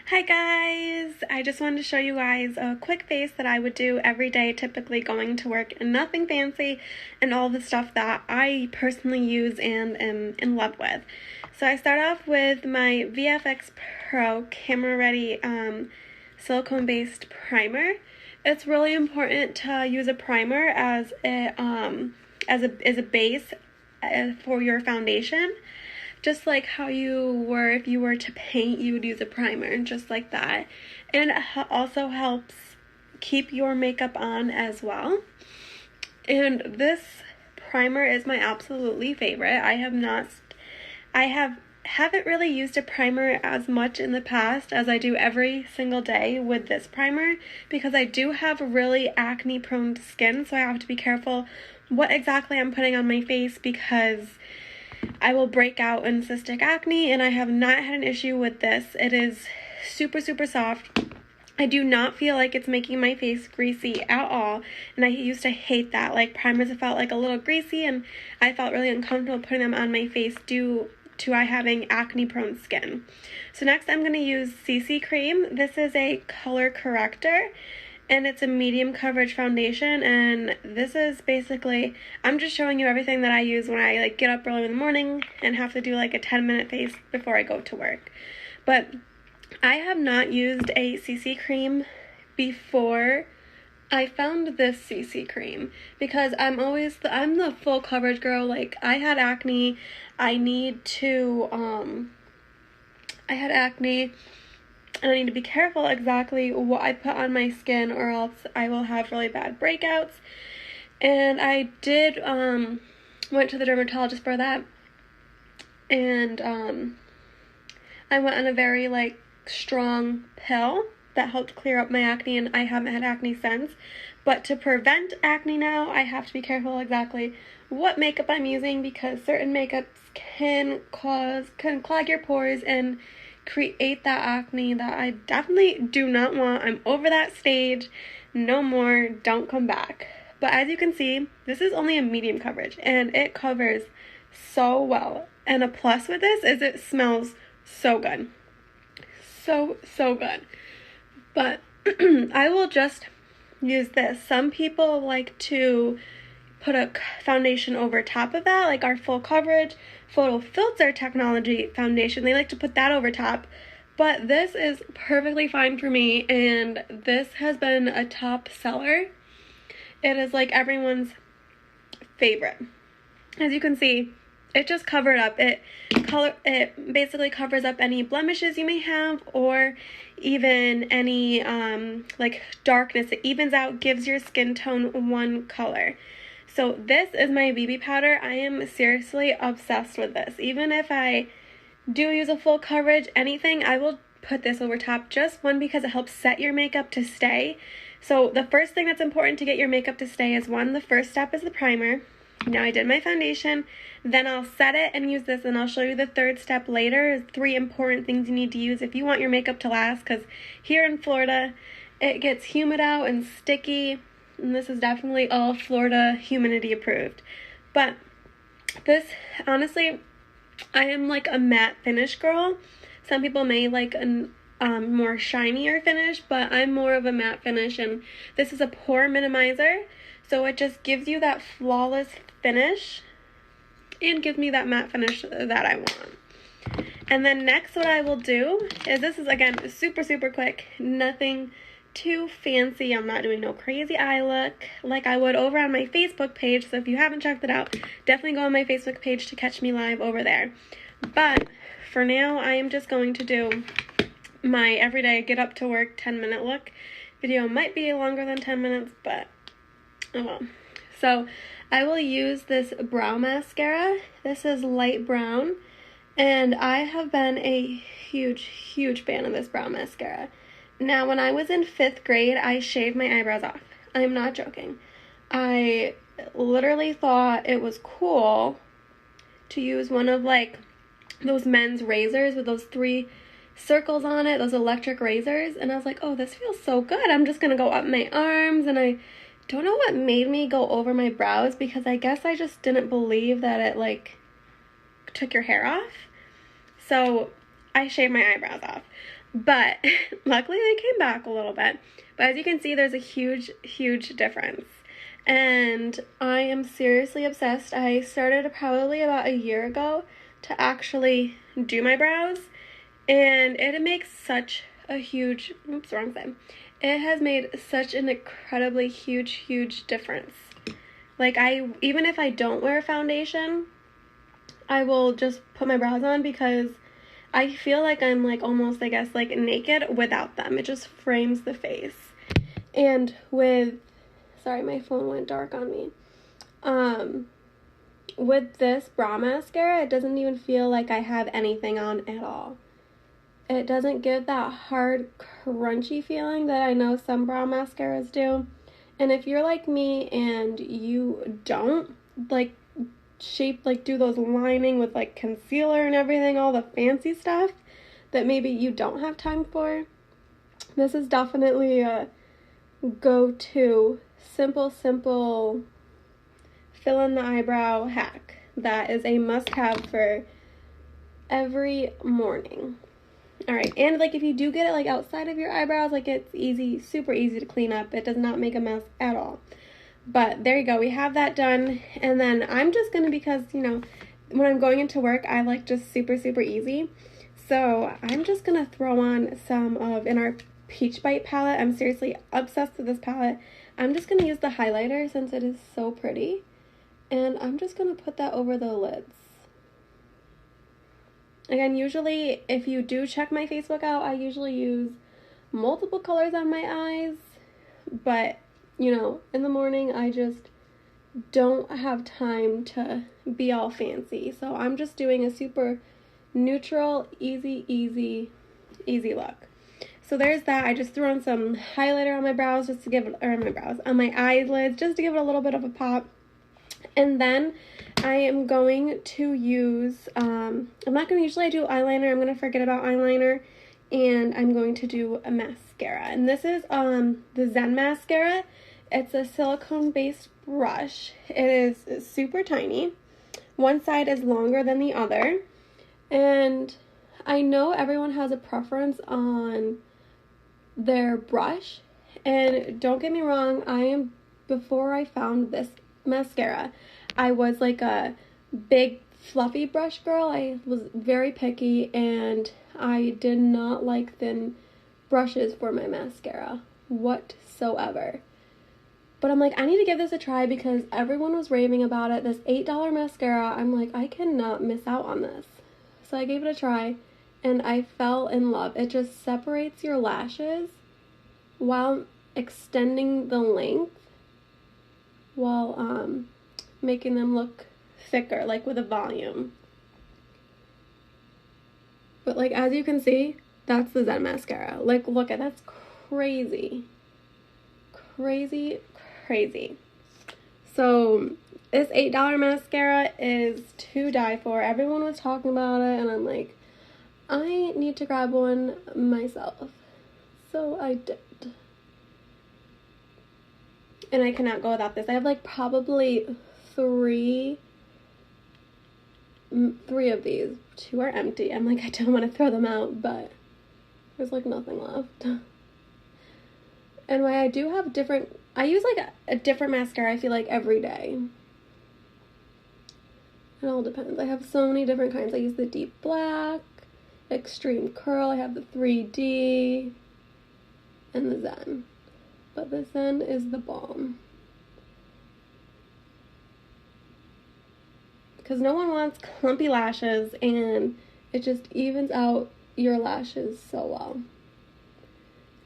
Hi guys! I just wanted to show you guys a quick face that I would do every day, typically going to work, and nothing fancy, and all the stuff that I personally use and am in love with. So I start off with my VFX Pro Camera Ready silicone-based primer. It's really important to use a primer as a base for your foundation. Just like how if you were to paint, you would use a primer, just like that. And it also helps keep your makeup on as well. And this primer is my absolutely favorite. Haven't really used a primer as much in the past as I do every single day with this primer, because I do have really acne prone skin, so I have to be careful what exactly I'm putting on my face, because I will break out in cystic acne, and I have not had an issue with this. It is super soft. I do not feel like it's making my face greasy at all, and I used to hate that. Like, primers have felt like a little greasy, and I felt really uncomfortable putting them on my face due to I having acne prone skin. So next I'm going to use CC Cream. This is a color corrector, and it's a medium coverage foundation, and this is basically, I'm just showing you everything that I use when I get up early in the morning and have to do a 10-minute face before I go to work. But I have not used a CC cream before I found this CC cream, because I'm the full coverage girl. I had acne. I had acne, and I need to be careful exactly what I put on my skin, or else I will have really bad breakouts. And I did went to the dermatologist for that, and I went on a very strong pill that helped clear up my acne, and I haven't had acne since. But to prevent acne now, I have to be careful exactly what makeup I'm using, because certain makeups can clog your pores and create that acne that I definitely do not want. I'm over that stage. No more. Don't come back. But as you can see, this is only a medium coverage, and it covers so well. And a plus with this is it smells so good. So good. But I will just use this. Some people like to put a foundation over top of that, like our full coverage photo filter technology foundation. They like to put that over top, but this is perfectly fine for me, and this has been a top seller. It is everyone's favorite. As you can see, it just covered up. It basically covers up any blemishes you may have, or even any darkness. It evens out, gives your skin tone one color. So this is my BB powder. I am seriously obsessed with this. Even if I do use a full coverage anything, I will put this over top. Just one, because it helps set your makeup to stay. So the first thing that's important to get your makeup to stay is, the first step is the primer. Now I did my foundation, then I'll set it and use this, and I'll show you the third step later. 3 important things you need to use if you want your makeup to last, because here in Florida it gets humid out and sticky, and this is definitely all Florida humidity approved. But this, honestly, I am a matte finish girl. Some people may like a more shinier finish, but I'm more of a matte finish, and this is a pore minimizer, so it just gives you that flawless finish and gives me that matte finish that I want. And then next, what I will do is, this is again super quick, nothing too fancy. I'm not doing no crazy eye look like I would over on my Facebook page. So if you haven't checked it out, definitely go on my Facebook page to catch me live over there. But for now, I am just going to do my everyday get up to work 10-minute look. Video might be longer than 10 minutes, but oh well. So I will use this brow mascara. This is light brown, and I have been a huge fan of this brow mascara. Now, when I was in 5th grade, I shaved my eyebrows off. I am not joking. I literally thought it was cool to use one of those men's razors with those 3 circles on it, those electric razors, and I was like, oh, this feels so good. I'm just gonna go up my arms, and I don't know what made me go over my brows, because I guess I just didn't believe that it took your hair off. So I shaved my eyebrows off. But luckily they came back a little bit. But as you can see, there's a huge, huge difference. And I am seriously obsessed. I started probably about a year ago to actually do my brows. And it makes such a huge, oops, wrong side. It has made such an incredibly huge, huge difference. Like, even if I don't wear foundation, I will just put my brows on because I feel like I'm like almost, I guess, like naked without them. It just frames the face. And sorry, my phone went dark on me. With this brow mascara, it doesn't even feel like I have anything on at all. It doesn't give that hard, crunchy feeling that I know some brow mascaras do. And if you're like me and you don't like do those lining with like concealer and everything, all the fancy stuff that maybe you don't have time for, this is definitely a go-to simple fill in the eyebrow hack that is a must-have for every morning. All right, and like if you do get it like outside of your eyebrows, like it's easy, super easy to clean up. It does not make a mess at all. But there you go, we have that done. And then I'm just gonna, because you know, when I'm going into work, I like just super easy. So I'm just gonna throw on some of, in our Peach Bite palette, I'm seriously obsessed with this palette. I'm just gonna use the highlighter since it is so pretty. And I'm just gonna put that over the lids. Again, usually, if you do check my Facebook out, I usually use multiple colors on my eyes, but, you know, in the morning, I just don't have time to be all fancy, so I'm just doing a super neutral, easy look. So there's that. I just threw on some highlighter on my brows just to give it, or on my brows, on my eyelids, just to give it a little bit of a pop. And then I am going to use, I'm not going to usually do eyeliner. I'm going to forget about eyeliner. And I'm going to do a mascara. And this is the Zen mascara. It's a silicone-based brush. It is super tiny. One side is longer than the other. And I know everyone has a preference on their brush. And don't get me wrong, before I found this mascara, I was like a big fluffy brush girl. I was very picky and I did not like thin brushes for my mascara whatsoever. But I'm like, I need to give this a try because everyone was raving about it. This $8 mascara, I'm like, I cannot miss out on this. So I gave it a try and I fell in love. It just separates your lashes while extending the length, while making them look thicker, like with a volume. But like, as you can see, that's the Zen mascara. Like, look at, that's crazy. So this $8 mascara is to die for. Everyone was talking about it and I'm like, I need to grab one myself. So I did. And I cannot go without this. I have like probably three of these. 2 are empty. I'm like, I don't want to throw them out, but there's like nothing left. And why I do have I use like a different mascara, I feel like, every day. It all depends. I have so many different kinds. I use the Deep Black, Extreme Curl, I have the 3D, and the Zen. But the Zen is the bomb. Because no one wants clumpy lashes, and it just evens out your lashes so well.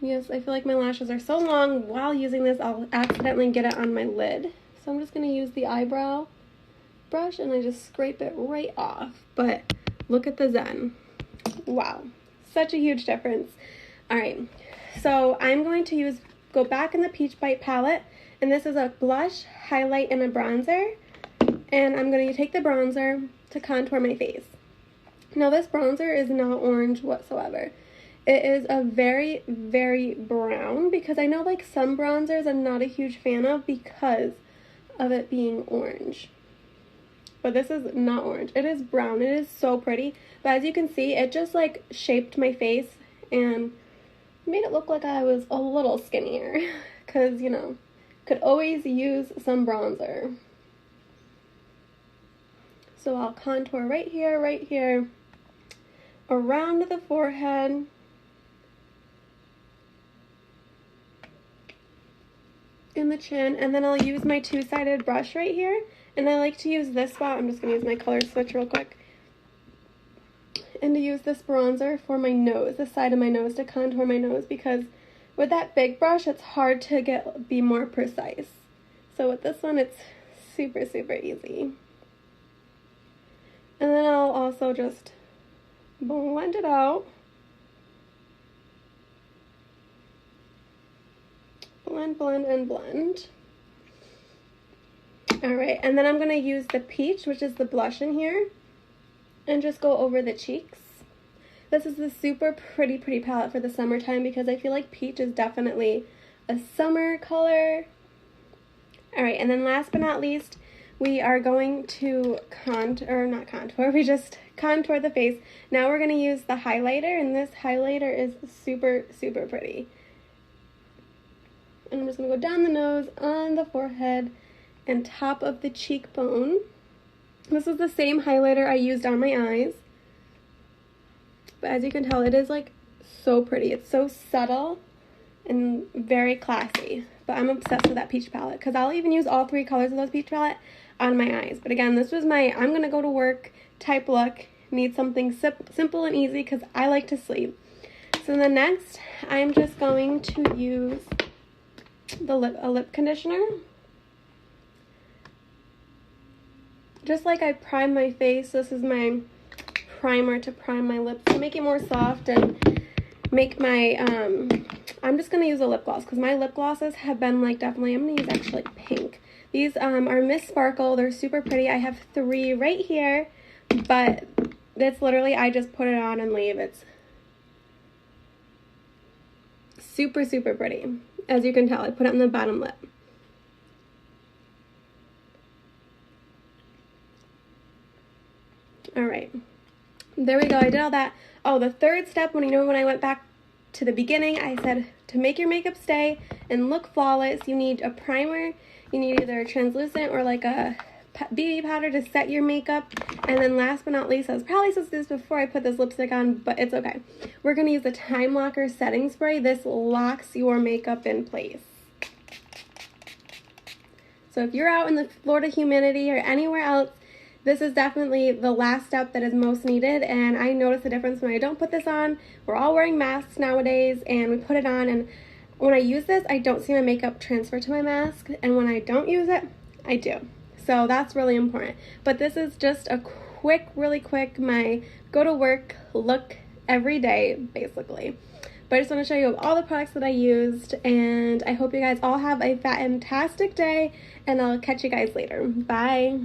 Yes, I feel like my lashes are so long. While using this, I'll accidentally get it on my lid. So I'm just going to use the eyebrow brush, and I just scrape it right off. But look at the Zen. Wow. Such a huge difference. Alright, so I'm going to go back in the Peach Bite palette, and this is a blush, highlight, and a bronzer. And I'm going to take the bronzer to contour my face. Now this bronzer is not orange whatsoever. It is a very, very brown, because I know like some bronzers I'm not a huge fan of because of it being orange. But this is not orange. It is brown. It is so pretty. But as you can see, it just like shaped my face and made it look like I was a little skinnier, because, you know, could always use some bronzer. So I'll contour right here, around the forehead, in the chin, and then I'll use my two-sided brush right here, and I like to use this spot. I'm just going to use my color switch real quick, and to use this bronzer for my nose, the side of my nose, to contour my nose, because with that big brush, it's hard to be more precise. So with this one, it's super, super easy. And then I'll also just blend it out. Blend, blend, and blend. Alright, and then I'm going to use the Peach, which is the blush in here, and just go over the cheeks. This is the super pretty palette for the summertime, because I feel like peach is definitely a summer color. Alright, and then last but not least, we are going to we just contour the face. Now we're going to use the highlighter, and this highlighter is super, super pretty. And I'm just going to go down the nose, on the forehead, and top of the cheekbone. This is the same highlighter I used on my eyes. But as you can tell, it is like so pretty. It's so subtle and very classy. But I'm obsessed with that peach palette, because I'll even use all three colors of those peach palette on my eyes. But again, this was my I'm going to go to work type look. Need something simple and easy, because I like to sleep. So then next, I'm just going to use a lip conditioner. Just like I prime my face, this is my primer to prime my lips to make it more soft and make my, I'm just going to use a lip gloss, because my lip glosses have been like definitely, I'm going to use actually pink. These are Miss Sparkle. They're super pretty. I have 3 right here, but it's literally, I just put it on and leave. It's super, super pretty. As you can tell, I put it on the bottom lip. Alright, there we go. I did all that. Oh, the third step, when I went back to the beginning, I said to make your makeup stay and look flawless, you need a primer. You need either a translucent or like a BB powder to set your makeup. And then last but not least, I was probably supposed to do this before I put this lipstick on, but it's okay. We're going to use the Time Locker setting spray. This locks your makeup in place. So if you're out in the Florida humidity or anywhere else, this is definitely the last step that is most needed, and I notice the difference when I don't put this on. We're all wearing masks nowadays, and we put it on, and when I use this, I don't see my makeup transfer to my mask, and when I don't use it, I do. So that's really important. But this is just a really quick, my go-to-work look every day, basically. But I just want to show you all the products that I used, and I hope you guys all have a fantastic day, and I'll catch you guys later. Bye!